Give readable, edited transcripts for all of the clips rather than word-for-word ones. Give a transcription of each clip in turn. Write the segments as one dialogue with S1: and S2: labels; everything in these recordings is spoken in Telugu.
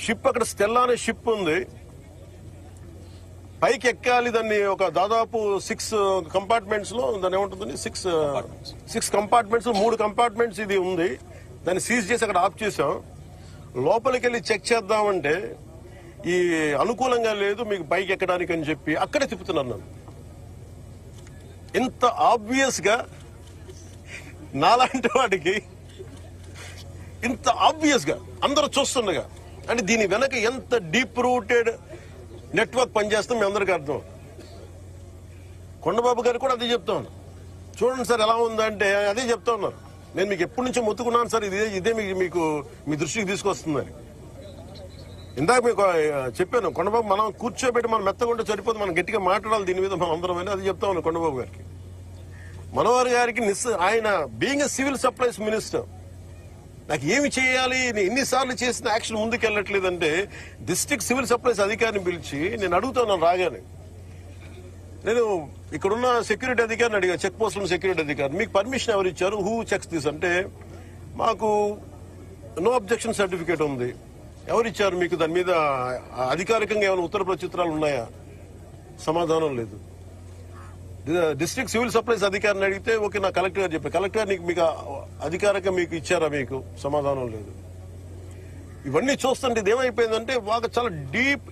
S1: షిప్ అక్కడ స్టెల్లా అనే షిప్ ఉంది, పైకి ఎక్కాలి. దాన్ని ఒక దాదాపు 6 కంపార్ట్మెంట్స్ లో దాన్ని ఏముంటుంది, 6 కంపార్ట్మెంట్స్, 3 కంపార్ట్మెంట్స్ ఇది ఉంది. దాన్ని సీజ్ చేసి అక్కడ ఆఫ్ చేసాం. లోపలికి వెళ్ళి చెక్ చేద్దామంటే ఈ అనుకూలంగా లేదు మీకు పైకి ఎక్కడానికి అని చెప్పి అక్కడే తిప్పుతున్నాను నన్ను. ఇంత ఆబ్వియస్ గా నాలాంటి వాడికి ఇంత ఆబ్వియస్ గా అందరూ చూస్తుండగా, అంటే దీని వెనక ఎంత డీప్ రూటెడ్ నెట్వర్క్ పనిచేస్తాం మీ అందరికీ అర్థం. కొండబాబు గారు కూడా అదే చెప్తా ఉన్నారు. చూడండి సార్ ఎలా ఉందంటే అదే చెప్తా ఉన్నారు. నేను మీకు ఎప్పటి నుంచో మొత్తుకున్నాను సార్, ఇదే మీకు మీ దృష్టికి తీసుకొస్తుందని. ఇందాక మీకు చెప్పాను, కొండబాబు మనం కూర్చోబెట్టి మనం మెత్తగుంటే సరిపోదు, మనం గట్టిగా మాట్లాడాలి దీని మీద మనం అందరం అని. అది చెప్తా ఉన్నాను కొండబాబు గారికి. మనోహర్ గారికి ఆయన being a civil supplies minister, నాకు ఏమి చేయాలి, ఎన్నిసార్లు చేసిన యాక్షన్ ముందుకు వెళ్ళట్లేదంటే డిస్ట్రిక్ట్ సివిల్ సప్లైస్ అధికారిని పిలిచి నేను అడుగుతున్నాను రాగానే. నేను ఇక్కడున్న సెక్యూరిటీ అధికారిని అడిగా, చెక్ పోస్టుల సెక్యూరిటీ అధికారి, మీకు పర్మిషన్ ఎవరు ఇచ్చారు, హూ చెక్స్ దిస్ అంటే మాకు నో అబ్జెక్షన్ సర్టిఫికేట్ ఉంది. ఎవరు ఇచ్చారు మీకు, దాని మీద అధికారికంగా ఏమైనా ఉత్తర ప్రత్యుత్తరాలు ఉన్నాయా? సమాధానం లేదు. డిస్ట్రిక్ట్ సివిల్ సప్లైస్ అధికారిని అడిగితే ఓకే నా కలెక్టర్ గారు చెప్పారు. కలెక్టర్ మీకు అధికారికంగా మీకు ఇచ్చారా, మీకు సమాధానం లేదు. ఇవన్నీ చూస్తుంటే ఇదేమైపోయిందంటే వాళ్ళకి చాలా డీప్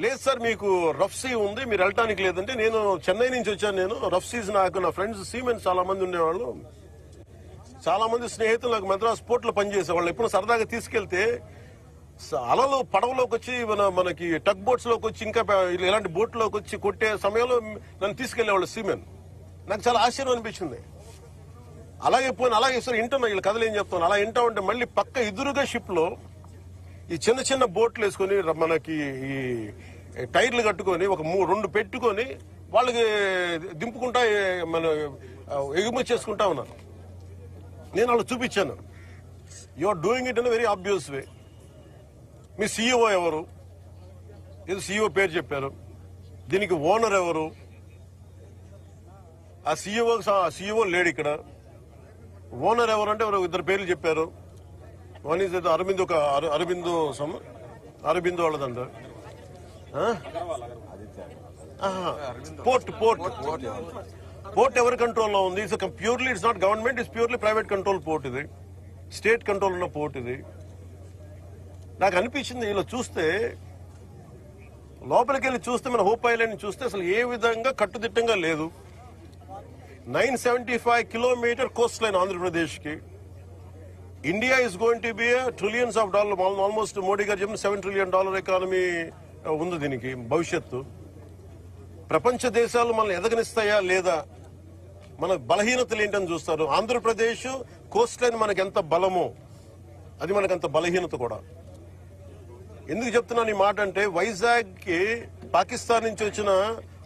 S1: లేదు సార్ మీకు రఫ్ సీ ఉంది మీరు వెళ్ళటానికి లేదంటే. నేను చెన్నై నుంచి వచ్చాను, నేను రఫ్ సీస్ నాకు నా ఫ్రెండ్స్ సీమెన్స్ చాలా మంది ఉండేవాళ్ళు, చాలా మంది స్నేహితులు నాకు మద్రాస్ పోర్ట్ లో పనిచేసేవాళ్ళు. ఎప్పుడు సరదాగా తీసుకెళ్తే అలలు పడవలోకి వచ్చి మనకి టగ్ బోట్స్ లోకి వచ్చి ఇంకా ఇలాంటి బోట్లోకి వచ్చి కొట్టే సమయంలో నన్ను తీసుకెళ్లేవాళ్ళు సీమెన్. నాకు చాలా ఆశ్చర్యం అనిపించింది. అలాగే సార్ వింటున్నా వీళ్ళు కథలు ఏం చెప్తాను. అలా వింటా ఉంటే మళ్ళీ పక్క ఎదురుగా షిప్ లో ఈ చిన్న బోట్లు వేసుకుని మనకి ఈ టైర్లు కట్టుకొని ఒక 2 పెట్టుకొని వాళ్ళకి దింపుకుంటా మన ఎగుమతి చేసుకుంటా ఉన్నారు. నేను వాళ్ళు చూపించాను. You are doing it in very obvious way. మీ సీఈఓ ఎవరు, ఏదో సీఈఓ పేరు చెప్పారు, దీనికి ఓనర్ ఎవరు, ఆ సీఈఓ లేడు ఇక్కడ. ఓనర్ ఎవరు అంటే ఎవరు 2 పేర్లు చెప్పారు. వన్ ఈజ్ అరబిందో వాళ్ళదంట. పోర్ట్ ఎవరి కంట్రోల్లో ఉంది? Purely it's not government, it's purely private control port. ఇది స్టేట్ కంట్రోల్ ఉన్న పోర్ట్. ఇది నాకు అనిపించింది ఇలా చూస్తే, లోపలికి వెళ్ళి చూస్తే మన హోప్ ఐలాండ్ చూస్తే అసలు ఏ విధంగా కట్టుదిట్టంగా లేదు. 975 కిలోమీటర్ కోస్ట్ లైన్ ఆంధ్రప్రదేశ్ కి. India is going to be trillions of dollar, almost Modi గారు చెప్పిన $7 trillion ఎకానమీ ఉంది దీనికి భవిష్యత్తు. ప్రపంచ దేశాలు మనల్ని ఎదగనిస్తాయా లేదా, మన బలహీనతలు ఏంటని చూస్తారు. ఆంధ్రప్రదేశ్ కోస్ట్ లైన్ మనకి ఎంత బలమో అది మనకు అంత బలహీనత కూడా. ఎందుకు చెప్తున్నాను ఈ మాట అంటే, వైజాగ్ కి పాకిస్తాన్ నుంచి వచ్చిన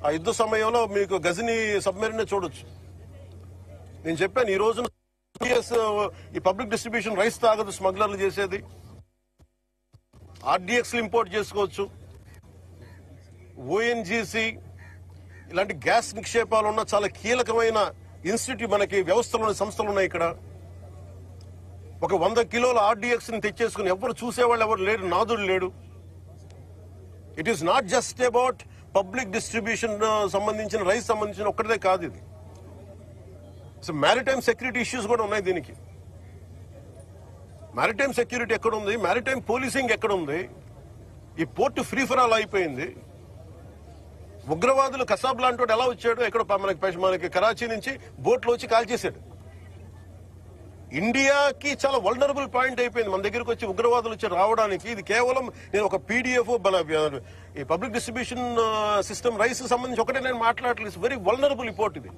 S1: ఆ యుద్ధ సమయంలో మీకు గజనీ సబ్మెరీన్ చూడొచ్చు. నేను చెప్పాను ఈ రోజున ఈ పబ్లిక్ డిస్ట్రిబ్యూషన్ రైస్ తాగదు స్మగ్లర్లు చేసేది. ఆర్డీఎక్స్ ఇంపోర్ట్ చేసుకోవచ్చు. ఓఎన్జీసీ ఇలాంటి గ్యాస్ నిక్షేపాలు ఉన్న చాలా కీలకమైన ఇన్స్టిట్యూట్ మనకి వ్యవస్థలోని సంస్థలు ఉన్నాయి ఇక్కడ. ఒక 100 కిలోల ఆర్డీఎక్స్ ని తెచ్చేసుకుని ఎవరు చూసేవాళ్ళు ఎవరు లేరు, నాదుడు లేడు. It is not just about public distribution సంబంధించిన రైస్ సంబంధించిన ఒక్కటే కాదు ఇది. సో మ్యారిటైమ్ సెక్యూరిటీ ఇష్యూస్ కూడా ఉన్నాయి దీనికి. మ్యారిటైమ్ సెక్యూరిటీ ఎక్కడ ఉంది, మ్యారిటైమ్ పోలీసింగ్ ఎక్కడ ఉంది? ఈ పోర్టు ఫ్రీ ఫర్ ఆల్ అయిపోయింది. ఉగ్రవాదులు కసాబ్ లాంటి వాడు ఎలా వచ్చాడు, ఎక్కడ మనకి కరాచీ నుంచి బోట్లో వచ్చి కాల్ చేశాడు. ఇండియాకి చాలా వల్నరబుల్ పాయింట్ అయిపోయింది మన దగ్గరకు వచ్చి ఉగ్రవాదులు వచ్చి రావడానికి. ఇది కేవలం నేను ఒక పీడిఎఫ్ ఈ పబ్లిక్ డిస్ట్రిబ్యూషన్ సిస్టమ్ రైస్ సంబంధించి ఒకటే నేను మాట్లాడలేదు. వెరీ వల్నరబుల్ రిపోర్ట్ ఇది.